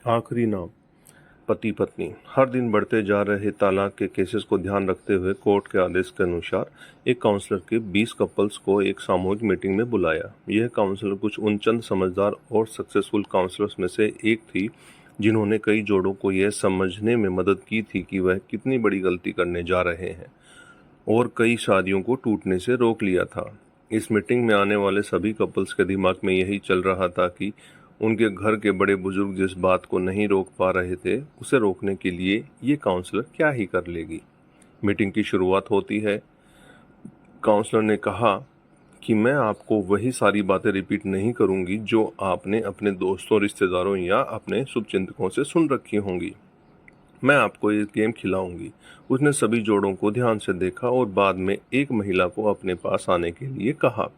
आखिरी नाम। पति पत्नी। हर दिन बढ़ते जा रहे तलाक के केसेस को ध्यान रखते हुए कोर्ट के आदेश के अनुसार एक काउंसलर के 20 कपल्स को एक सामूहिक मीटिंग में बुलाया। यह काउंसलर कुछ उन चंद समझदार और सक्सेसफुल काउंसलर्स में से एक थी जिन्होंने कई जोड़ों को यह समझने में मदद की थी कि वह कितनी बड़ी गलती करने जा रहे हैं और कई शादियों को टूटने से रोक लिया था। इस मीटिंग में आने वाले सभी कपल्स के दिमाग में यही चल रहा था कि उनके घर के बड़े बुजुर्ग जिस बात को नहीं रोक पा रहे थे उसे रोकने के लिए ये काउंसलर क्या ही कर लेगी। मीटिंग की शुरुआत होती है। काउंसलर ने कहा कि मैं आपको वही सारी बातें रिपीट नहीं करूंगी जो आपने अपने दोस्तों, रिश्तेदारों या अपने शुभचिंतकों से सुन रखी होंगी। मैं आपको ये गेम खिलाऊंगी। उसने सभी जोड़ों को ध्यान से देखा और बाद में एक महिला को अपने पास आने के लिए कहा।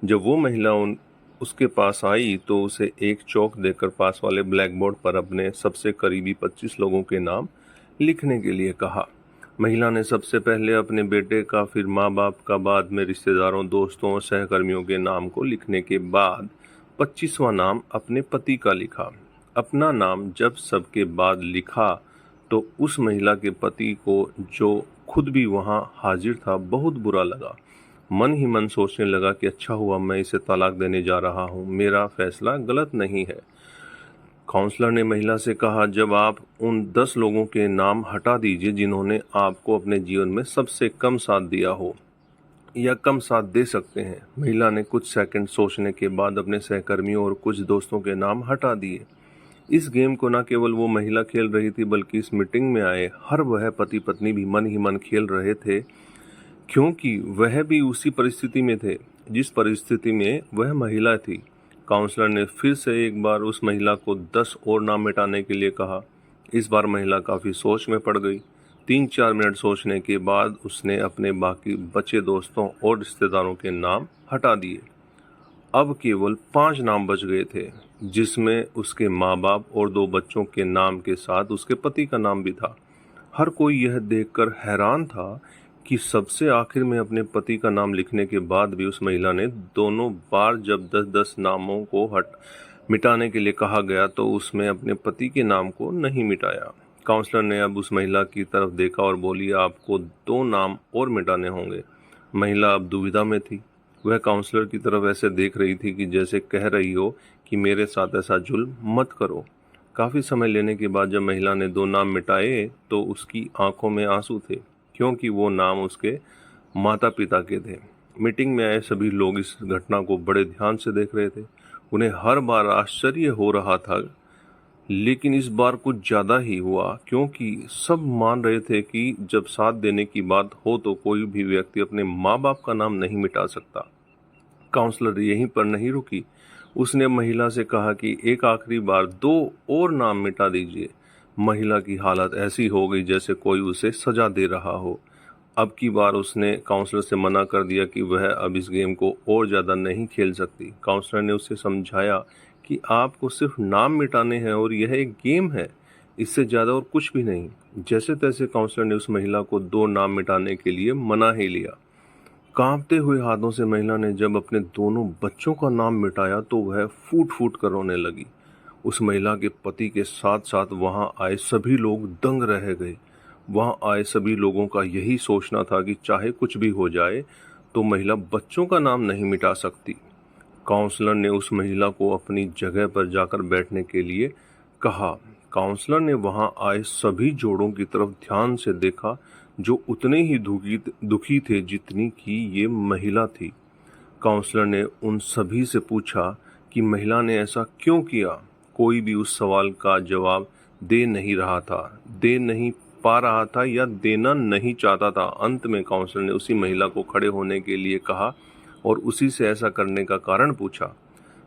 जब वो महिला उसके पास आई तो उसे एक चौक देकर पास वाले ब्लैक बोर्ड पर अपने सबसे करीबी 25 लोगों के नाम लिखने के लिए कहा। महिला ने सबसे पहले अपने बेटे का, फिर माँ बाप का, बाद में रिश्तेदारों, दोस्तों और सहकर्मियों के नाम को लिखने के बाद 25वां नाम अपने पति का लिखा। अपना नाम जब सबके बाद लिखा तो उस महिला के पति को, जो खुद भी वहां हाजिर था, बहुत बुरा लगा। मन ही मन सोचने लगा कि अच्छा हुआ मैं इसे तलाक देने जा रहा हूँ, मेरा फैसला गलत नहीं है। काउंसलर ने महिला से कहा, जब आप उन 10 लोगों के नाम हटा दीजिए जिन्होंने आपको अपने जीवन में सबसे कम साथ दिया हो या कम साथ दे सकते हैं। महिला ने कुछ सेकंड सोचने के बाद अपने सहकर्मियों और कुछ दोस्तों के नाम हटा दिए। इस गेम को न केवल वो महिला खेल रही थी बल्कि इस मीटिंग में आए हर वह पति पत्नी भी मन ही मन खेल रहे थे, क्योंकि वह भी उसी परिस्थिति में थे जिस परिस्थिति में वह महिला थी। काउंसलर ने फिर से एक बार उस महिला को 10 और नाम मिटाने के लिए कहा। इस बार महिला काफी सोच में पड़ गई। 3-4 मिनट सोचने के बाद उसने अपने बाकी बचे दोस्तों और रिश्तेदारों के नाम हटा दिए। अब केवल 5 नाम बच गए थे, जिसमें उसके माँ बाप और 2 बच्चों के नाम के साथ उसके पति का नाम भी था। हर कोई यह देखकर हैरान था कि सबसे आखिर में अपने पति का नाम लिखने के बाद भी उस महिला ने दोनों बार जब 10-10 नामों को मिटाने के लिए कहा गया तो उसमें अपने पति के नाम को नहीं मिटाया। काउंसलर ने अब उस महिला की तरफ देखा और बोली, आपको 2 नाम और मिटाने होंगे। महिला अब दुविधा में थी। वह काउंसलर की तरफ ऐसे देख रही थी कि जैसे कह रही हो कि मेरे साथ ऐसा जुल्म मत करो। काफी समय लेने के बाद जब महिला ने 2 नाम मिटाए तो उसकी आंखों में आंसू थे, क्योंकि वो नाम उसके माता पिता के थे। मीटिंग में आए सभी लोग इस घटना को बड़े ध्यान से देख रहे थे। उन्हें हर बार आश्चर्य हो रहा था, लेकिन इस बार कुछ ज्यादा ही हुआ, क्योंकि सब मान रहे थे कि जब साथ देने की बात हो तो कोई भी व्यक्ति अपने माँ बाप का नाम नहीं मिटा सकता। काउंसलर यहीं पर नहीं रुकी। उसने महिला से कहा कि एक आखिरी बार 2 और नाम मिटा दीजिए। महिला की हालत ऐसी हो गई जैसे कोई उसे सजा दे रहा हो। अब की बार उसने काउंसलर से मना कर दिया कि वह अब इस गेम को और ज़्यादा नहीं खेल सकती। काउंसलर ने उसे समझाया कि आपको सिर्फ नाम मिटाने हैं और यह एक गेम है, इससे ज़्यादा और कुछ भी नहीं। जैसे तैसे काउंसलर ने उस महिला को 2 नाम मिटाने के लिए मना ही लिया। कांपते हुए हाथों से महिला ने जब अपने दोनों बच्चों का नाम मिटाया तो वह फूट फूट कर रोने लगी। उस महिला के पति के साथ साथ वहां आए सभी लोग दंग रह गए। वहां आए सभी लोगों का यही सोचना था कि चाहे कुछ भी हो जाए तो महिला बच्चों का नाम नहीं मिटा सकती। काउंसलर ने उस महिला को अपनी जगह पर जाकर बैठने के लिए कहा। काउंसलर ने वहां आए सभी जोड़ों की तरफ ध्यान से देखा, जो उतने ही दुखी थे जितनी कि ये महिला थी। काउंसलर ने उन सभी से पूछा कि महिला ने ऐसा क्यों किया। कोई भी उस सवाल का जवाब दे नहीं रहा था, दे नहीं पा रहा था या देना नहीं चाहता था। अंत में काउंसलर ने उसी महिला को खड़े होने के लिए कहा और उसी से ऐसा करने का कारण पूछा।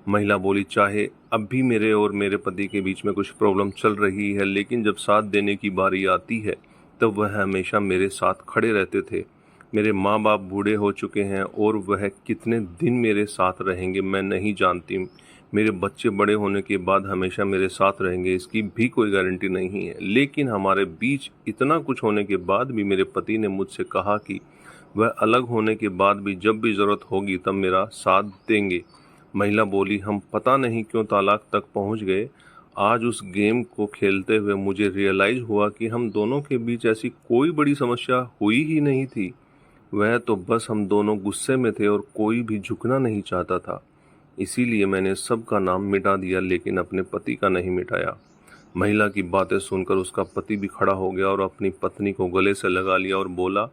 महिला बोली, चाहे अब भी मेरे और मेरे पति के बीच में कुछ प्रॉब्लम चल रही है, लेकिन जब साथ देने की बारी आती है तब वह हमेशा मेरे साथ खड़े रहते थे। मेरे माँ बाप बूढ़े हो चुके हैं और वह कितने दिन मेरे साथ रहेंगे मैं नहीं जानती। मेरे बच्चे बड़े होने के बाद हमेशा मेरे साथ रहेंगे, इसकी भी कोई गारंटी नहीं है। लेकिन हमारे बीच इतना कुछ होने के बाद भी मेरे पति ने मुझसे कहा कि वह अलग होने के बाद भी जब भी ज़रूरत होगी तब मेरा साथ देंगे। महिला बोली, हम पता नहीं क्यों तलाक तक पहुंच गए। आज उस गेम को खेलते हुए मुझे रियलाइज हुआ कि हम दोनों के बीच ऐसी कोई बड़ी समस्या हुई ही नहीं थी। वह तो बस हम दोनों गुस्से में थे और कोई भी झुकना नहीं चाहता था। इसीलिए मैंने सबका नाम मिटा दिया, लेकिन अपने पति का नहीं मिटाया। महिला की बातें सुनकर उसका पति भी खड़ा हो गया और अपनी पत्नी को गले से लगा लिया और बोला,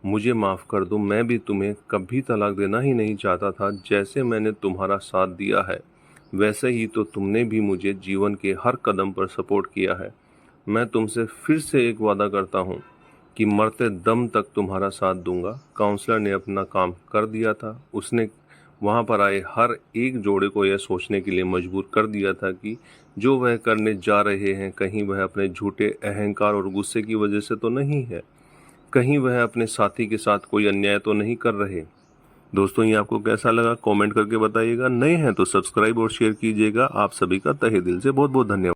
मुझे माफ़ कर दो, मैं भी तुम्हें कभी तलाक देना ही नहीं चाहता था। जैसे मैंने तुम्हारा साथ दिया है, वैसे ही तो तुमने भी मुझे जीवन के हर कदम पर सपोर्ट किया है। मैं तुमसे फिर से एक वादा करता हूँ कि मरते दम तक तुम्हारा साथ दूंगा। काउंसलर ने अपना काम कर दिया था। उसने वहाँ पर आए हर एक जोड़े को यह सोचने के लिए मजबूर कर दिया था कि जो वह करने जा रहे हैं, कहीं वह अपने झूठे अहंकार और गुस्से की वजह से तो नहीं है, कहीं वह अपने साथी के साथ कोई अन्याय तो नहीं कर रहे। दोस्तों, ये आपको कैसा लगा कमेंट करके बताइएगा। नए हैं तो सब्सक्राइब और शेयर कीजिएगा। आप सभी का तहे दिल से बहुत बहुत धन्यवाद।